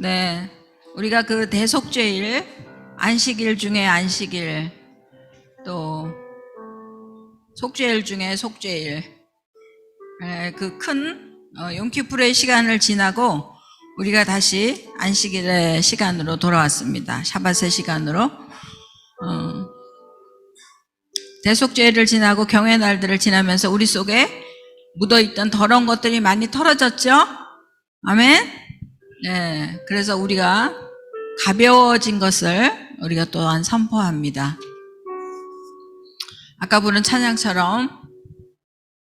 네, 우리가 그 대속죄일, 안식일 중에 안식일, 또 속죄일 중에 속죄일, 그 큰 용키푸르의 시간을 지나고 우리가 다시 안식일의 시간으로 돌아왔습니다. 샤밧의 시간으로. 대속죄일을 지나고 경외의 날들을 지나면서 우리 속에 묻어있던 더러운 것들이 많이 털어졌죠? 아멘? 네, 그래서 우리가 가벼워진 것을 우리가 또한 선포합니다. 아까 부른 찬양처럼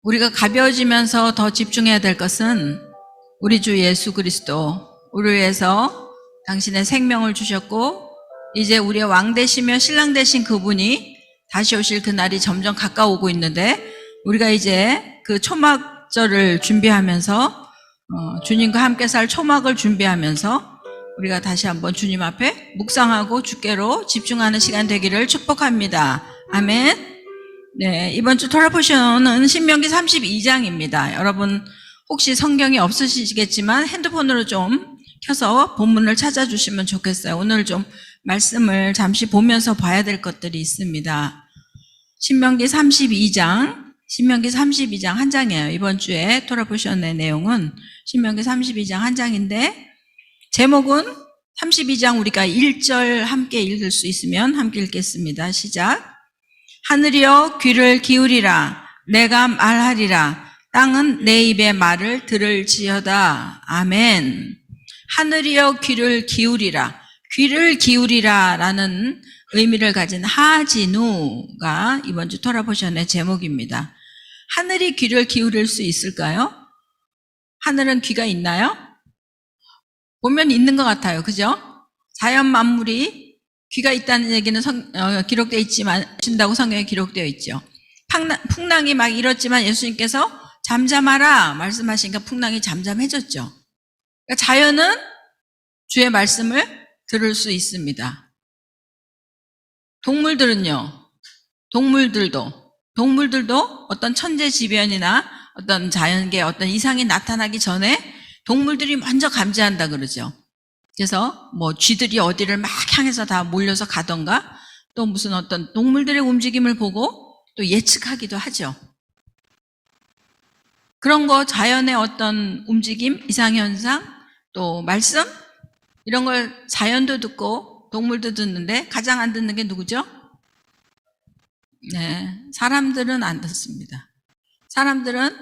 우리가 가벼워지면서 더 집중해야 될 것은 우리 주 예수 그리스도, 우리를 위해서 당신의 생명을 주셨고 이제 우리의 왕 되시며 신랑 되신 그분이 다시 오실 그날이 점점 가까워오고 있는데 우리가 이제 그 초막절을 준비하면서 주님과 함께 살 초막을 준비하면서 우리가 다시 한번 주님 앞에 묵상하고 주께로 집중하는 시간 되기를 축복합니다. 아멘. 네, 이번 주 토라 포션은 신명기 32장입니다. 여러분 혹시 성경이 없으시겠지만 핸드폰으로 좀 켜서 본문을 찾아주시면 좋겠어요. 오늘 좀 말씀을 잠시 보면서 봐야 될 것들이 있습니다. 신명기 32장 한 장이에요. 이번 주에 토라 포션의 내용은 신명기 32장 한 장인데 제목은 32장 우리가 1절 함께 읽을 수 있으면 함께 읽겠습니다. 시작. 하늘이여 귀를 기울이라 내가 말하리라 땅은 내 입의 말을 들을지어다. 아멘. 하늘이여 귀를 기울이라. 귀를 기울이라라는 의미를 가진 하지누가 이번 주 토라 포션의 제목입니다. 하늘이 귀를 기울일 수 있을까요? 하늘은 귀가 있나요? 보면 있는 것 같아요. 그죠? 자연 만물이 귀가 있다는 얘기는 기록되어 있지만 신다고 성경에 기록되어 있죠. 풍랑이 막 일었지만 예수님께서 잠잠하라 말씀하시니까 풍랑이 잠잠해졌죠. 그러니까 자연은 주의 말씀을 들을 수 있습니다. 동물들도 어떤 천재지변이나 어떤 자연계 어떤 이상이 나타나기 전에 동물들이 먼저 감지한다 그러죠. 그래서 뭐 쥐들이 어디를 막 향해서 다 몰려서 가던가 또 무슨 어떤 동물들의 움직임을 보고 또 예측하기도 하죠. 그런 거 자연의 어떤 움직임, 이상현상, 또 말씀 이런 걸 자연도 듣고 동물도 듣는데 가장 안 듣는 게 누구죠? 네, 사람들은 안 듣습니다. 사람들은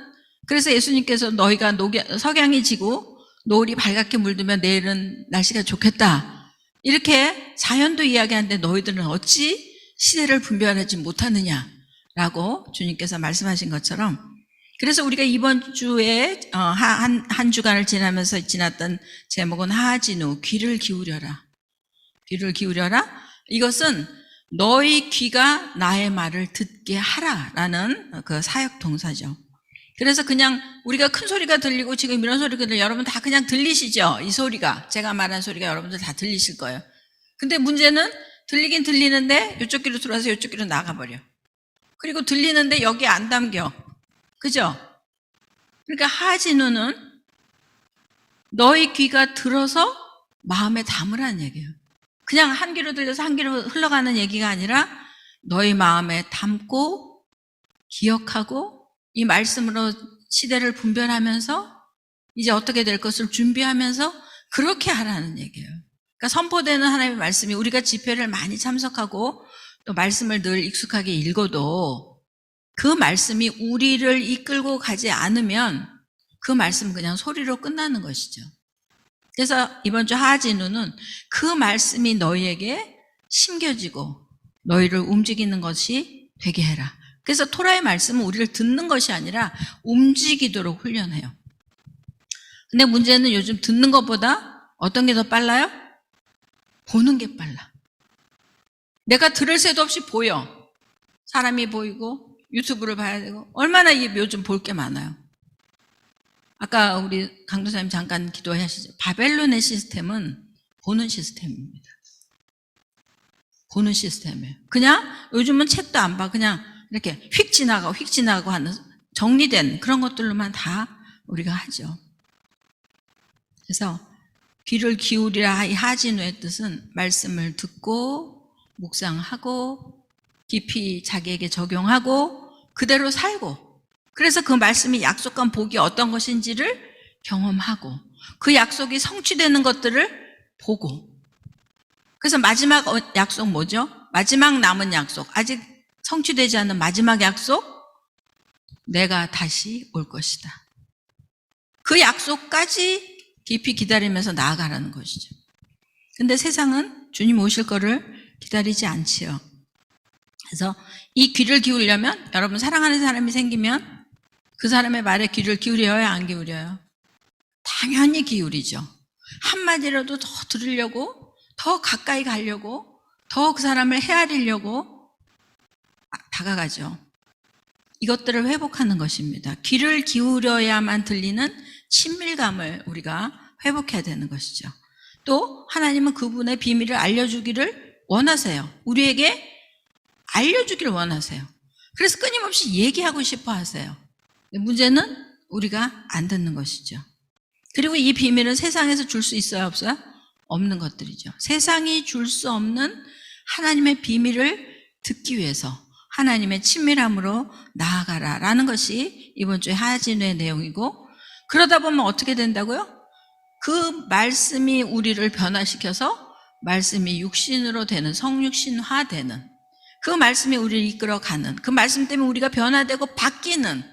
그래서 예수님께서 너희가 석양이 지고 노을이 밝게 물들면 내일은 날씨가 좋겠다. 이렇게 자연도 이야기하는데 너희들은 어찌 시대를 분별하지 못하느냐라고 주님께서 말씀하신 것처럼 그래서 우리가 이번 주에 한 주간을 지나면서 지났던 제목은 하지누, 귀를 기울여라. 귀를 기울여라. 이것은 너희 귀가 나의 말을 듣게 하라라는 그 사역 동사죠. 그래서 그냥 우리가 큰 소리가 들리고 지금 이런 소리가 들리고 여러분 다 그냥 들리시죠? 이 소리가 제가 말한 소리가 여러분들 다 들리실 거예요. 근데 문제는 들리긴 들리는데 이쪽 귀로 들어와서 이쪽 귀로 나가버려. 그리고 들리는데 여기 안 담겨. 그죠? 그러니까 하지누는 너희 귀가 들어서 마음에 담으라는 얘기예요. 그냥 한 귀로 들려서 한 귀로 흘러가는 얘기가 아니라 너희 마음에 담고 기억하고 이 말씀으로 시대를 분별하면서 이제 어떻게 될 것을 준비하면서 그렇게 하라는 얘기예요. 그러니까 선포되는 하나님의 말씀이 우리가 집회를 많이 참석하고 또 말씀을 늘 익숙하게 읽어도 그 말씀이 우리를 이끌고 가지 않으면 그 말씀은 그냥 소리로 끝나는 것이죠. 그래서 이번 주 하지누는 그 말씀이 너희에게 심겨지고 너희를 움직이는 것이 되게 해라. 그래서 토라의 말씀은 우리를 듣는 것이 아니라 움직이도록 훈련해요. 근데 문제는 요즘 듣는 것보다 어떤 게 더 빨라요? 보는 게 빨라. 내가 들을 새도 없이 보여. 사람이 보이고 유튜브를 봐야 되고 얼마나 요즘 볼 게 많아요. 아까 우리 강도사님 잠깐 기도하시죠. 바벨론의 시스템은 보는 시스템입니다. 보는 시스템이에요. 그냥 요즘은 책도 안 봐. 그냥 이렇게 휙 지나가고 하는 정리된 그런 것들로만 다 우리가 하죠. 그래서 귀를 기울이라 이 하진우의 뜻은 말씀을 듣고 묵상하고 깊이 자기에게 적용하고 그대로 살고, 그래서 그 말씀이 약속한 복이 어떤 것인지를 경험하고 그 약속이 성취되는 것들을 보고, 그래서 마지막 약속 뭐죠? 마지막 남은 약속, 아직 성취되지 않은 마지막 약속, 내가 다시 올 것이다. 그 약속까지 깊이 기다리면서 나아가라는 것이죠. 근데 세상은 주님 오실 거를 기다리지 않지요. 그래서 이 귀를 기울이려면, 여러분 사랑하는 사람이 생기면 그 사람의 말에 귀를 기울여요, 안 기울여요? 당연히 기울이죠. 한마디라도 더 들으려고, 더 가까이 가려고, 더 그 사람을 헤아리려고 다가가죠. 이것들을 회복하는 것입니다. 귀를 기울여야만 들리는 친밀감을 우리가 회복해야 되는 것이죠. 또 하나님은 그분의 비밀을 알려주기를 원하세요. 우리에게 알려주기를 원하세요. 그래서 끊임없이 얘기하고 싶어 하세요. 문제는 우리가 안 듣는 것이죠. 그리고 이 비밀은 세상에서 줄 수 있어요, 없어요? 없는 것들이죠. 세상이 줄 수 없는 하나님의 비밀을 듣기 위해서 하나님의 친밀함으로 나아가라라는 것이 이번 주에 하진우의 내용이고, 그러다 보면 어떻게 된다고요? 그 말씀이 우리를 변화시켜서 말씀이 육신으로 되는, 성육신화되는, 그 말씀이 우리를 이끌어가는, 그 말씀 때문에 우리가 변화되고 바뀌는,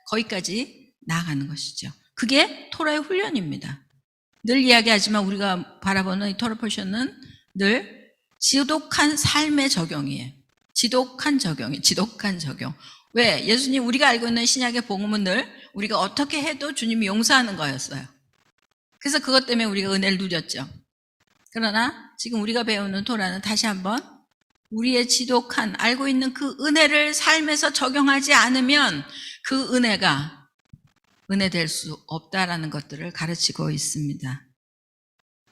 거기까지 나아가는 것이죠. 그게 토라의 훈련입니다. 늘 이야기하지만 우리가 바라보는 이 토라 포션은 늘 지독한 삶의 적용이에요. 지독한 적용. 왜? 예수님, 우리가 알고 있는 신약의 복음은 늘 우리가 어떻게 해도 주님이 용서하는 거였어요. 그래서 그것 때문에 우리가 은혜를 누렸죠. 그러나 지금 우리가 배우는 토라는 다시 한번 우리의 지독한, 알고 있는 그 은혜를 삶에서 적용하지 않으면 그 은혜가 은혜될 수 없다라는 것들을 가르치고 있습니다.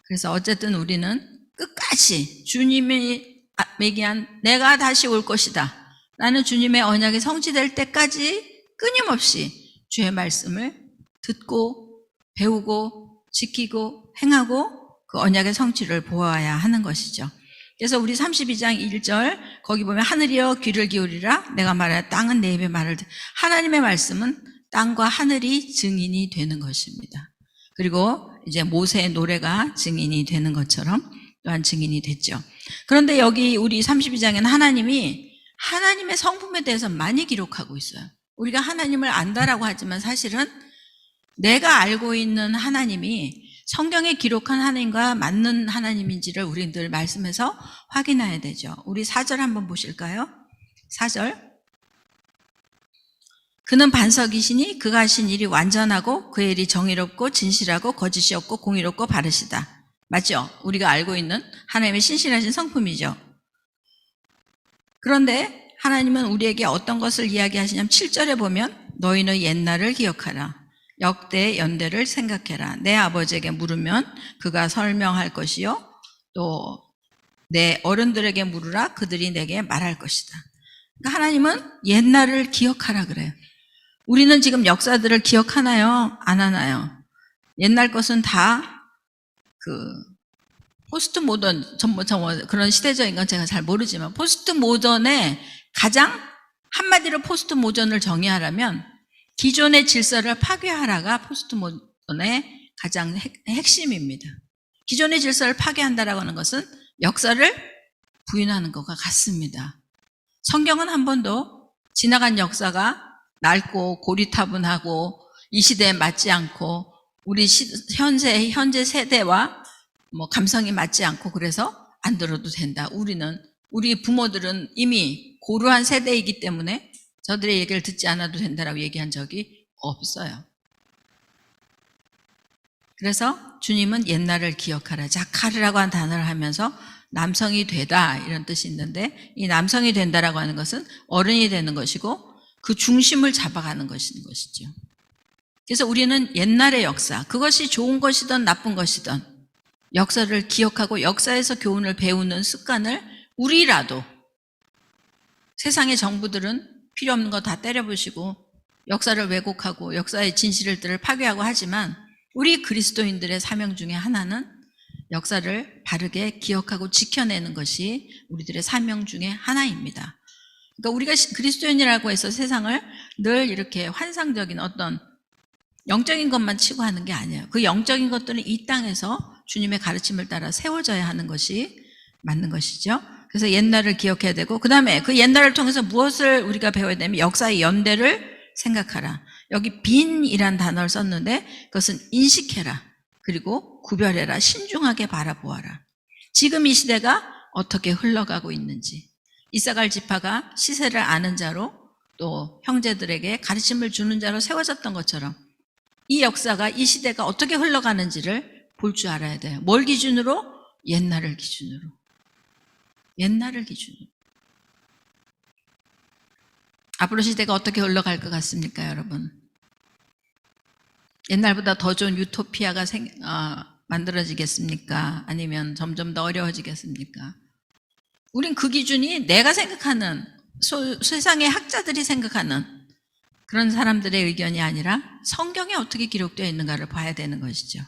그래서 어쨌든 우리는 끝까지 주님이 얘기한 내가 다시 올 것이다 라는 주님의 언약이 성취될 때까지 끊임없이 주의 말씀을 듣고 배우고 지키고 행하고 그 언약의 성취를 보아야 하는 것이죠. 그래서 우리 32장 1절 거기 보면 하늘이여 귀를 기울이라 내가 말하여 땅은 내 입의 말을 하나님의 말씀은 땅과 하늘이 증인이 되는 것입니다. 그리고 이제 모세의 노래가 증인이 되는 것처럼 또한 증인이 됐죠. 그런데 여기 우리 32장에는 하나님이 하나님의 성품에 대해서 많이 기록하고 있어요. 우리가 하나님을 안다라고 하지만 사실은 내가 알고 있는 하나님이 성경에 기록한 하나님과 맞는 하나님인지를 우리들 말씀에서 확인해야 되죠. 우리 4절 한번 보실까요? 4절. 그는 반석이시니 그가 하신 일이 완전하고 그의 일이 정의롭고 진실하고 거짓이 없고 공의롭고 바르시다. 맞죠? 우리가 알고 있는 하나님의 신실하신 성품이죠. 그런데 하나님은 우리에게 어떤 것을 이야기하시냐면 7절에 보면 너희는 옛날을 기억하라. 역대 연대를 생각해라. 내 아버지에게 물으면 그가 설명할 것이요. 또 내 어른들에게 물으라. 그들이 내게 말할 것이다. 그러니까 하나님은 옛날을 기억하라 그래요. 우리는 지금 역사들을 기억하나요? 안 하나요? 옛날 것은 다 포스트 모던, 그런 시대적인 건 제가 잘 모르지만 포스트 모던의 가장 한마디로 포스트 모던을 정의하라면 기존의 질서를 파괴하라가 포스트 모던의 가장 핵심입니다. 기존의 질서를 파괴한다라고 하는 것은 역사를 부인하는 것과 같습니다. 성경은 한 번도 지나간 역사가 낡고 고리타분하고 이 시대에 맞지 않고 우리 현재 세대와 감성이 맞지 않고 그래서 안 들어도 된다. 우리 부모들은 이미 고루한 세대이기 때문에 저들의 얘기를 듣지 않아도 된다라고 얘기한 적이 없어요. 그래서 주님은 옛날을 기억하라. 자카르라고 한 단어를 하면서 남성이 되다 이런 뜻이 있는데 이 남성이 된다라고 하는 것은 어른이 되는 것이고 그 중심을 잡아가는 것이죠. 그래서 우리는 옛날의 역사, 그것이 좋은 것이든 나쁜 것이든 역사를 기억하고 역사에서 교훈을 배우는 습관을 우리라도, 세상의 정부들은 필요 없는 거 다 때려부시고 역사를 왜곡하고 역사의 진실들을 파괴하고 하지만 우리 그리스도인들의 사명 중에 하나는 역사를 바르게 기억하고 지켜내는 것이 우리들의 사명 중에 하나입니다. 그러니까 우리가 그리스도인이라고 해서 세상을 늘 이렇게 환상적인 어떤 영적인 것만 치고하는 게 아니에요. 그 영적인 것들은 이 땅에서 주님의 가르침을 따라 세워져야 하는 것이 맞는 것이죠. 그래서 옛날을 기억해야 되고, 그 다음에 그 옛날을 통해서 무엇을 우리가 배워야 되냐면 역사의 연대를 생각하라. 여기 빈이란 단어를 썼는데 그것은 인식해라. 그리고 구별해라. 신중하게 바라보아라. 지금 이 시대가 어떻게 흘러가고 있는지, 이사갈 지파가 시세를 아는 자로 또 형제들에게 가르침을 주는 자로 세워졌던 것처럼 이 역사가 이 시대가 어떻게 흘러가는지를 볼 줄 알아야 돼요. 뭘 기준으로? 옛날을 기준으로. 옛날을 기준으로. 앞으로 시대가 어떻게 흘러갈 것 같습니까, 여러분? 옛날보다 더 좋은 유토피아가 만들어지겠습니까? 아니면 점점 더 어려워지겠습니까? 우린 그 기준이 내가 생각하는, 세상의 학자들이 생각하는 그런 사람들의 의견이 아니라 성경에 어떻게 기록되어 있는가를 봐야 되는 것이죠.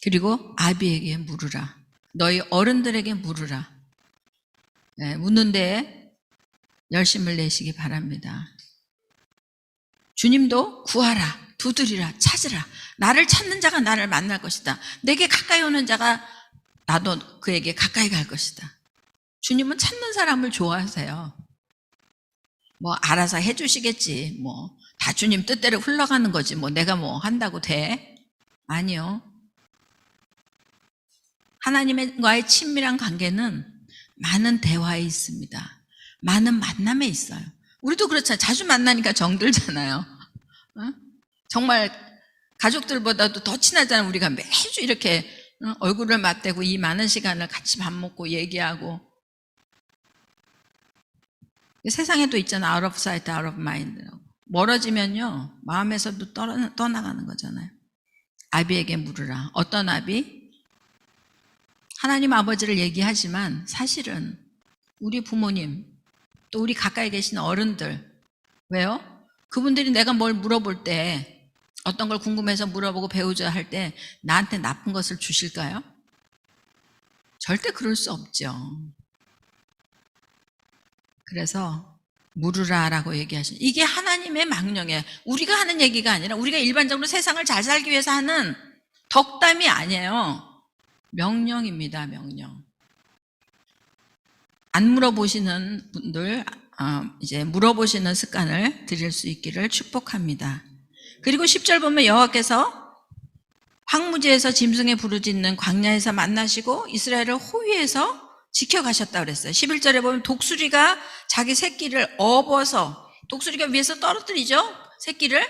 그리고 아비에게 물으라. 너희 어른들에게 물으라. 네, 묻는 데에 열심을 내시기 바랍니다. 주님도 구하라, 두드리라, 찾으라. 나를 찾는 자가 나를 만날 것이다. 내게 가까이 오는 자가 나도 그에게 가까이 갈 것이다. 주님은 찾는 사람을 좋아하세요. 뭐 알아서 해주시겠지. 뭐 다 주님 뜻대로 흘러가는 거지. 뭐 내가 뭐 한다고 돼? 아니요. 하나님과의 친밀한 관계는 많은 대화에 있습니다. 많은 만남에 있어요. 우리도 그렇잖아요. 자주 만나니까 정들잖아요. 정말 가족들보다도 더 친하잖아요. 우리가 매주 이렇게 얼굴을 맞대고 이 많은 시간을 같이 밥 먹고 얘기하고. 세상에도 있잖아. out of sight, out of mind. 멀어지면요, 마음에서도 떠나가는 거잖아요. 아비에게 물으라. 어떤 아비? 하나님 아버지를 얘기하지만 사실은 우리 부모님, 또 우리 가까이 계신 어른들. 왜요? 그분들이 내가 뭘 물어볼 때, 어떤 걸 궁금해서 물어보고 배우자 할 때 나한테 나쁜 것을 주실까요? 절대 그럴 수 없죠. 그래서 물으라라고 얘기하시는, 이게 하나님의 망령이에요. 우리가 하는 얘기가 아니라 우리가 일반적으로 세상을 잘 살기 위해서 하는 덕담이 아니에요. 명령입니다. 명령. 안 물어보시는 분들 이제 물어보시는 습관을 들일 수 있기를 축복합니다. 그리고 10절 보면 여호와께서 황무지에서 짐승의 부르짖는 광야에서 만나시고 이스라엘을 호위에서 지켜가셨다 그랬어요. 11절에 보면 독수리가 자기 새끼를 업어서, 독수리가 위에서 떨어뜨리죠. 새끼를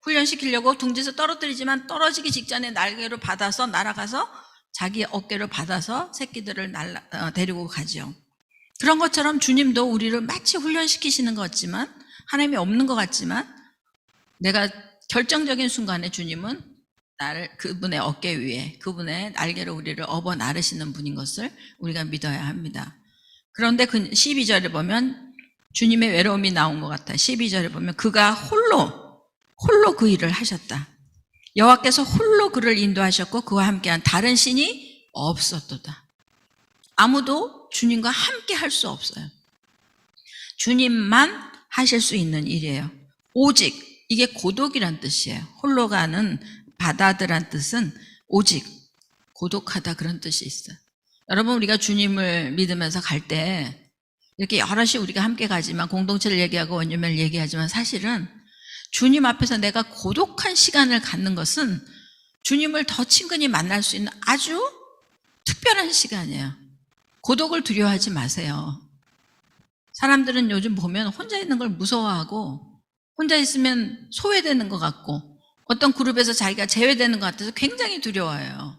훈련시키려고 둥지에서 떨어뜨리지만 떨어지기 직전에 날개로 받아서 날아가서 자기 어깨로 받아서 새끼들을 데리고 가죠. 그런 것처럼 주님도 우리를 마치 훈련시키시는 것 같지만, 하나님이 없는 것 같지만, 내가 결정적인 순간에 주님은 나를 그분의 어깨 위에, 그분의 날개로 우리를 업어 나르시는 분인 것을 우리가 믿어야 합니다. 그런데 그 12절에 보면 주님의 외로움이 나온 것 같아요. 12절에 보면 그가 홀로 그 일을 하셨다. 여호와께서 홀로 그를 인도하셨고 그와 함께한 다른 신이 없었도다. 아무도 주님과 함께 할 수 없어요. 주님만 하실 수 있는 일이에요. 오직, 이게 고독이란 뜻이에요. 홀로 가는 바다드란 뜻은 오직, 고독하다 그런 뜻이 있어요. 여러분, 우리가 주님을 믿으면서 갈 때 이렇게 여럿이 우리가 함께 가지만, 공동체를 얘기하고 원유매를 얘기하지만, 사실은 주님 앞에서 내가 고독한 시간을 갖는 것은 주님을 더 친근히 만날 수 있는 아주 특별한 시간이에요. 고독을 두려워하지 마세요. 사람들은 요즘 보면 혼자 있는 걸 무서워하고, 혼자 있으면 소외되는 것 같고, 어떤 그룹에서 자기가 제외되는 것 같아서 굉장히 두려워해요.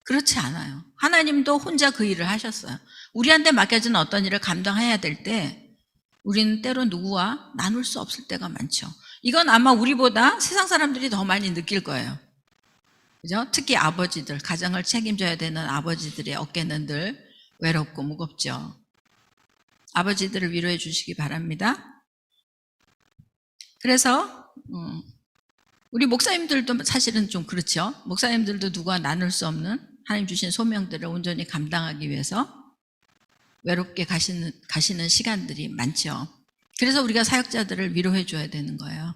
그렇지 않아요. 하나님도 혼자 그 일을 하셨어요. 우리한테 맡겨진 어떤 일을 감당해야 될 때 우리는 때로 누구와 나눌 수 없을 때가 많죠. 이건 아마 우리보다 세상 사람들이 더 많이 느낄 거예요. 그죠? 특히 아버지들, 가정을 책임져야 되는 아버지들의 어깨는 늘 외롭고 무겁죠. 아버지들을 위로해 주시기 바랍니다. 그래서 우리 목사님들도 사실은 좀 그렇죠. 목사님들도 누구와 나눌 수 없는 하나님 주신 소명들을 온전히 감당하기 위해서 외롭게 가시는 시간들이 많죠. 그래서 우리가 사역자들을 위로해 줘야 되는 거예요.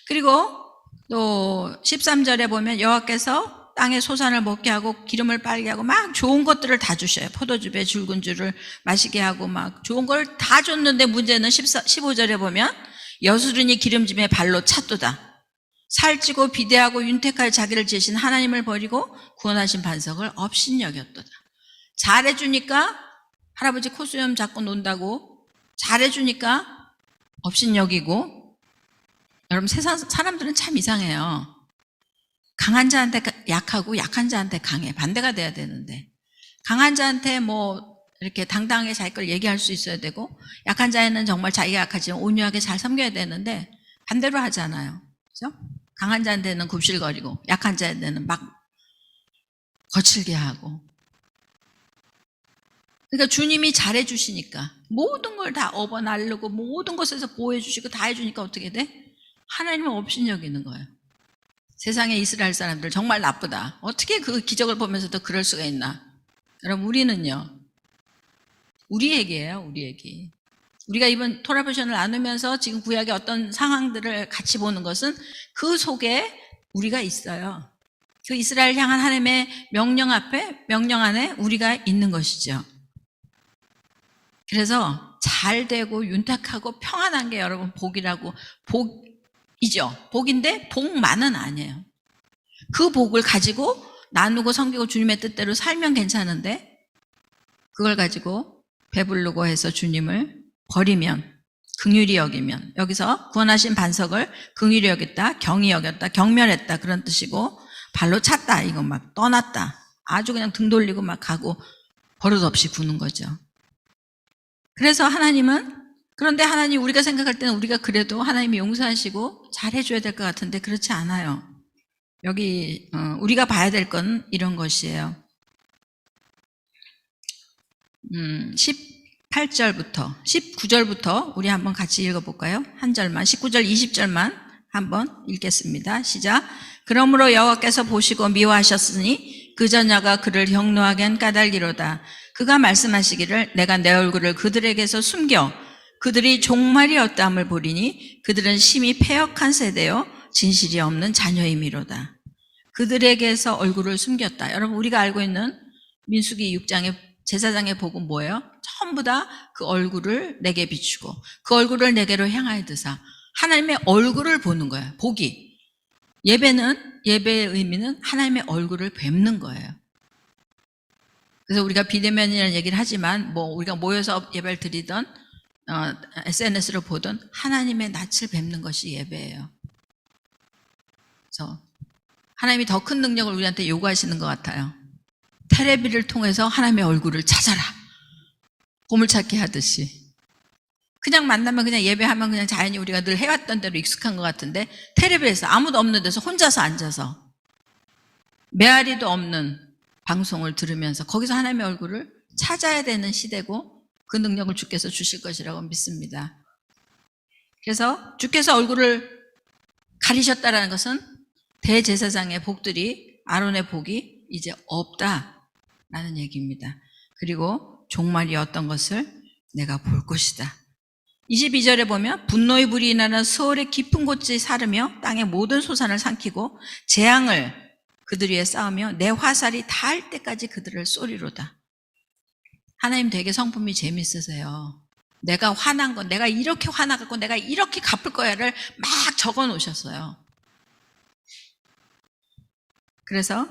그리고 또 13절에 보면 여호와께서 땅에 소산을 먹게 하고 기름을 빨게 하고 막 좋은 것들을 다 주셔요. 포도즙에 붉은 줄을 마시게 하고 막 좋은 걸 다 줬는데 문제는 15절에 보면 여수르니 기름짐에 발로 찼도다. 살찌고 비대하고 윤택할 자기를 지으신 하나님을 버리고 구원하신 반석을 업신여겼도다. 잘해주니까 할아버지 코수염 잡고 논다고 잘해주니까 업신여기고. 여러분 세상 사람들은 참 이상해요. 강한 자한테 약하고 약한 자한테 강해. 반대가 돼야 되는데 강한 자한테 뭐 이렇게 당당하게 자기 걸 얘기할 수 있어야 되고 약한 자에는 정말 자기가 약하지만 온유하게 잘 섬겨야 되는데 반대로 하잖아요. 그렇죠? 강한 자한테는 굽실거리고 약한 자한테는 막 거칠게 하고. 그러니까 주님이 잘해 주시니까 모든 걸 다 업어나르고 모든 것에서 보호해 주시고 다 해주니까 어떻게 돼? 하나님은 업신여기는 거예요. 세상의 이스라엘 사람들 정말 나쁘다. 어떻게 그 기적을 보면서도 그럴 수가 있나? 여러분 우리는요. 우리 얘기예요. 우리 얘기. 우리가 이번 토라보션을 나누면서 지금 구약의 어떤 상황들을 같이 보는 것은 그 속에 우리가 있어요. 그 이스라엘 향한 하나님의 명령 앞에, 명령 안에 우리가 있는 것이죠. 그래서 잘 되고 윤택하고 평안한 게 여러분 복이라고, 복이죠. 복인데 복만은 아니에요. 그 복을 가지고 나누고 섬기고 주님의 뜻대로 살면 괜찮은데 그걸 가지고 배부르고 해서 주님을 버리면, 긍휼히 여기면, 여기서 구원하신 반석을 긍휼히 여겼다, 경히 여겼다, 경멸했다 그런 뜻이고, 발로 찼다, 이거 막 떠났다, 아주 그냥 등 돌리고 막 가고 버릇없이 구는 거죠. 그래서 하나님은, 그런데 하나님 우리가 생각할 때는 우리가 그래도 하나님이 용서하시고 잘해줘야 될 것 같은데 그렇지 않아요. 여기 우리가 봐야 될 건 이런 것이에요. 18절부터 19절부터 우리 한번 같이 읽어볼까요? 한 절만, 19절 20절만 한번 읽겠습니다. 시작. 그러므로 여호와께서 보시고 미워하셨으니 그 자녀가 그를 경노하게 한 까닭이로다. 그가 말씀하시기를 내가 내 얼굴을 그들에게서 숨겨 그들이 종말이 없다함을 보리니 그들은 심히 패역한 세대요 진실이 없는 자녀임이로다. 그들에게서 얼굴을 숨겼다. 여러분 우리가 알고 있는 민수기 6장의 제사장의 복은 뭐예요? 전부 다 그 얼굴을 내게 비추고 그 얼굴을 내게로 향하여 드사. 하나님의 얼굴을 보는 거예요. 복이. 예배의 의미는 하나님의 얼굴을 뵙는 거예요. 그래서 우리가 비대면이라는 얘기를 하지만 뭐 우리가 모여서 예배를 드리던 SNS로 보던 하나님의 낯을 뵙는 것이 예배예요. 그래서 하나님이 더 큰 능력을 우리한테 요구하시는 것 같아요. 테레비를 통해서 하나님의 얼굴을 찾아라. 보물찾기 하듯이. 그냥 만나면 그냥 예배하면 그냥 자연히 우리가 늘 해왔던 대로 익숙한 것 같은데 테레비에서 아무도 없는 데서 혼자서 앉아서 메아리도 없는 방송을 들으면서 거기서 하나님의 얼굴을 찾아야 되는 시대고 그 능력을 주께서 주실 것이라고 믿습니다. 그래서 주께서 얼굴을 가리셨다라는 것은 대제사장의 복들이 아론의 복이 이제 없다라는 얘기입니다. 그리고 종말이 어떤 것을 내가 볼 것이다. 22절에 보면 분노의 불이 일어나 서울의 깊은 곳이 사르며 땅의 모든 소산을 삼키고 재앙을 그들 위에 쌓으며 내 화살이 닿을 때까지 그들을 쏘리로다. 하나님 되게 성품이 재밌으세요. 내가 화난 거, 내가 이렇게 화나갖고 내가 이렇게 갚을 거야를 막 적어 놓으셨어요. 그래서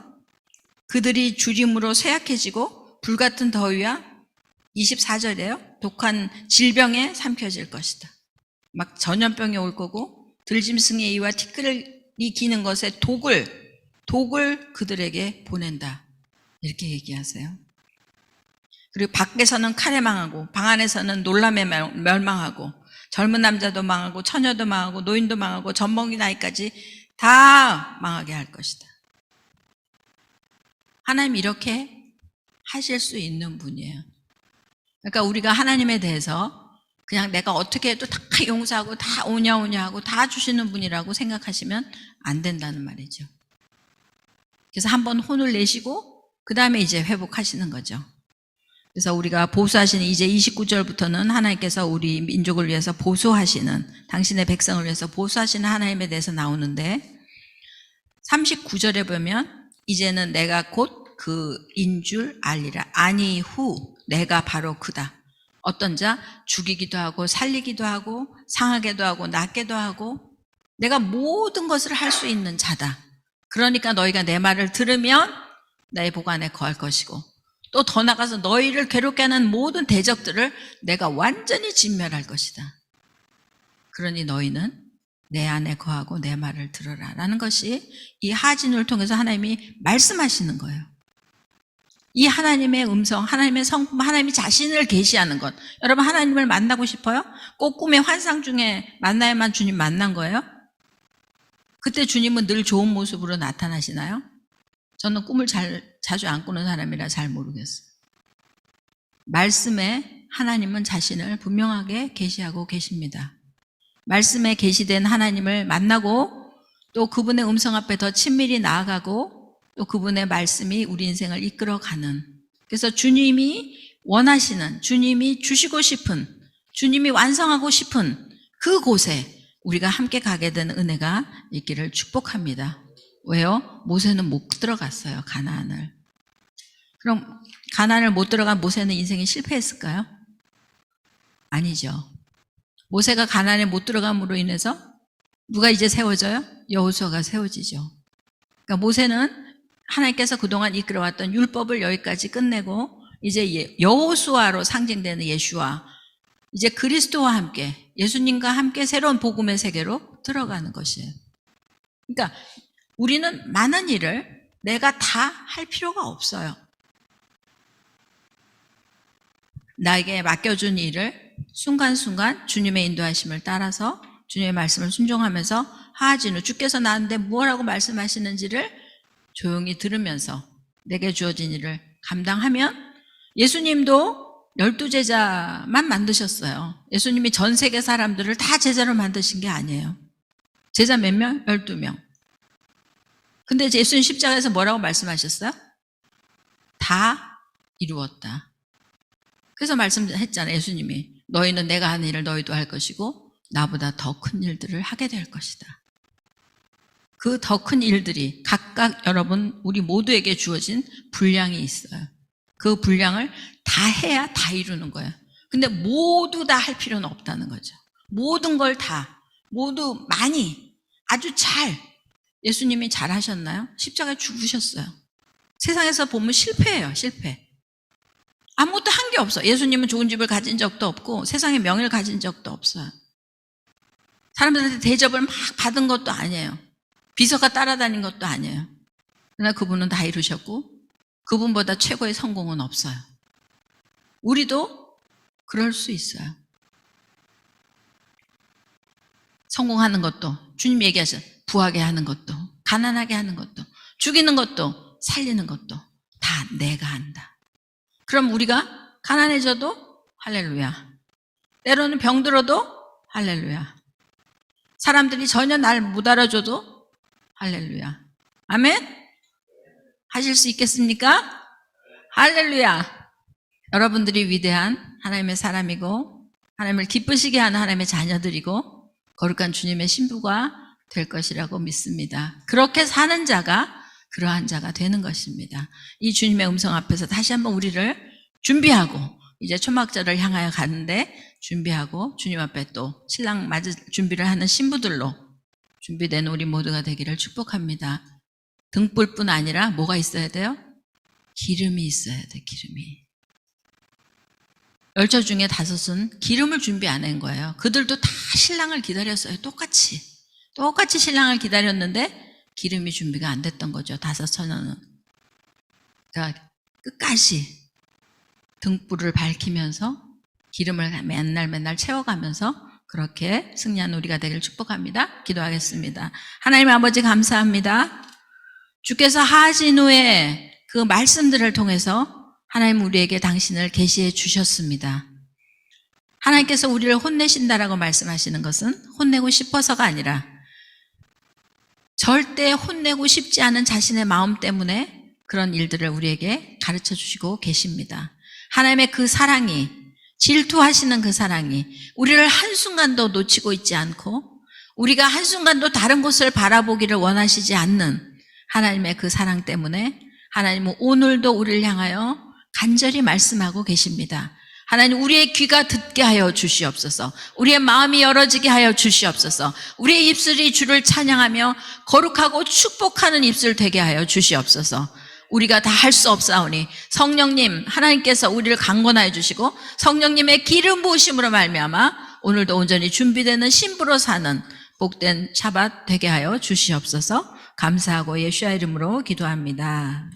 그들이 주림으로 쇠약해지고 불같은 더위와 24절이에요. 독한 질병에 삼켜질 것이다. 막 전염병이 올 거고 들짐승의 이와 티끌이 기는 것에 독을 그들에게 보낸다. 이렇게 얘기하세요. 그리고 밖에서는 칼에 망하고 방 안에서는 놀람에 멸망하고 젊은 남자도 망하고 처녀도 망하고 노인도 망하고 젖먹이 나이까지 다 망하게 할 것이다. 하나님 이렇게 하실 수 있는 분이에요. 그러니까 우리가 하나님에 대해서 그냥 내가 어떻게 해도 다 용서하고 다 오냐 하고 다 주시는 분이라고 생각하시면 안 된다는 말이죠. 그래서 한번 혼을 내시고 그 다음에 이제 회복하시는 거죠. 그래서 우리가 보수하시는 이제 29절부터는 하나님께서 우리 민족을 위해서 보수하시는, 당신의 백성을 위해서 보수하시는 하나님에 대해서 나오는데, 39절에 보면 이제는 내가 곧 그인 줄 알리라. 아니 후 내가 바로 그다. 어떤 자 죽이기도 하고 살리기도 하고 상하게도 하고 낫게도 하고 내가 모든 것을 할 수 있는 자다. 그러니까 너희가 내 말을 들으면 나의 복 안에 거할 것이고 또 더 나가서 너희를 괴롭게 하는 모든 대적들을 내가 완전히 진멸할 것이다. 그러니 너희는 내 안에 거하고 내 말을 들어라 라는 것이 이 하진을 통해서 하나님이 말씀하시는 거예요. 이 하나님의 음성, 하나님의 성품, 하나님이 자신을 계시하는 것. 여러분 하나님을 만나고 싶어요? 꼭 꿈의 환상 중에 만나야만 주님 만난 거예요? 그때 주님은 늘 좋은 모습으로 나타나시나요? 저는 꿈을 자주 안 꾸는 사람이라 잘 모르겠어요. 말씀에 하나님은 자신을 분명하게 계시하고 계십니다. 말씀에 계시된 하나님을 만나고 또 그분의 음성 앞에 더 친밀히 나아가고 또 그분의 말씀이 우리 인생을 이끌어가는, 그래서 주님이 원하시는, 주님이 주시고 싶은, 주님이 완성하고 싶은 그곳에 우리가 함께 가게 된 은혜가 있기를 축복합니다. 왜요? 모세는 못 들어갔어요, 가나안을. 그럼 가나안을 못 들어간 모세는 인생이 실패했을까요? 아니죠. 모세가 가나안에 못 들어감으로 인해서 누가 이제 세워져요? 여호수아가 세워지죠. 그러니까 모세는 하나님께서 그동안 이끌어왔던 율법을 여기까지 끝내고 이제 여호수아로 상징되는 예수와 이제 그리스도와 함께 예수님과 함께 새로운 복음의 세계로 들어가는 것이에요. 그러니까 우리는 많은 일을 내가 다 할 필요가 없어요. 나에게 맡겨준 일을 순간순간 주님의 인도하심을 따라서 주님의 말씀을 순종하면서 하하진우 주께서 나한테 무엇라고 말씀하시는지를 조용히 들으면서 내게 주어진 일을 감당하면, 예수님도 12제자만 만드셨어요. 예수님이 전 세계 사람들을 다 제자로 만드신 게 아니에요. 제자 몇 명? 12명. 근데 예수님 십자가에서 뭐라고 말씀하셨어요? 다 이루었다. 그래서 말씀했잖아요. 예수님이 너희는 내가 하는 일을 너희도 할 것이고 나보다 더 큰 일들을 하게 될 것이다. 그 더 큰 일들이 각각 여러분 우리 모두에게 주어진 분량이 있어요. 그 분량을 다 해야 다 이루는 거예요. 근데 모두 다 할 필요는 없다는 거죠. 모든 걸 다, 모두 많이, 아주 잘. 예수님이 잘 하셨나요? 십자가에 죽으셨어요. 세상에서 보면 실패예요, 실패. 아무것도 한 게 없어. 예수님은 좋은 집을 가진 적도 없고 세상에 명예를 가진 적도 없어요. 사람들한테 대접을 막 받은 것도 아니에요. 비서가 따라다닌 것도 아니에요. 그러나 그분은 다 이루셨고 그분보다 최고의 성공은 없어요. 우리도 그럴 수 있어요. 성공하는 것도 주님 얘기하셔. 부하게 하는 것도 가난하게 하는 것도 죽이는 것도 살리는 것도 다 내가 한다. 그럼 우리가 가난해져도 할렐루야. 때로는 병들어도 할렐루야. 사람들이 전혀 날 못 알아줘도 할렐루야. 아멘? 하실 수 있겠습니까? 할렐루야. 여러분들이 위대한 하나님의 사람이고 하나님을 기쁘시게 하는 하나님의 자녀들이고 거룩한 주님의 신부가 될 것이라고 믿습니다. 그렇게 사는 자가 그러한 자가 되는 것입니다. 이 주님의 음성 앞에서 다시 한번 우리를 준비하고 이제 초막절을 향하여 가는데 준비하고 주님 앞에 또 신랑 맞을 준비를 하는 신부들로 준비된 우리 모두가 되기를 축복합니다. 등불뿐 아니라 뭐가 있어야 돼요? 기름이 있어야 돼, 기름이. 열처 중에 5은 기름을 준비 안 한 거예요. 그들도 다 신랑을 기다렸어요. 똑같이 신랑을 기다렸는데 기름이 준비가 안 됐던 거죠. 5처녀는. 그러니까 끝까지 등불을 밝히면서 기름을 맨날 채워가면서 그렇게 승리한 우리가 되기를 축복합니다. 기도하겠습니다. 하나님 아버지 감사합니다. 주께서 하진우의 그 말씀들을 통해서 하나님 우리에게 당신을 계시해 주셨습니다. 하나님께서 우리를 혼내신다라고 말씀하시는 것은 혼내고 싶어서가 아니라 절대 혼내고 싶지 않은 자신의 마음 때문에 그런 일들을 우리에게 가르쳐 주시고 계십니다. 하나님의 그 사랑이, 질투하시는 그 사랑이 우리를 한순간도 놓치고 있지 않고 우리가 한순간도 다른 곳을 바라보기를 원하시지 않는 하나님의 그 사랑 때문에 하나님은 오늘도 우리를 향하여 간절히 말씀하고 계십니다. 하나님, 우리의 귀가 듣게 하여 주시옵소서. 우리의 마음이 열어지게 하여 주시옵소서. 우리의 입술이 주를 찬양하며 거룩하고 축복하는 입술 되게 하여 주시옵소서. 우리가 다 할 수 없사오니 성령님, 하나님께서 우리를 강권하여 주시고 성령님의 기름 부으심으로 말미암아 오늘도 온전히 준비되는 신부로 사는 복된 샤밧 되게 하여 주시옵소서. 감사하고 예수의 이름으로 기도합니다.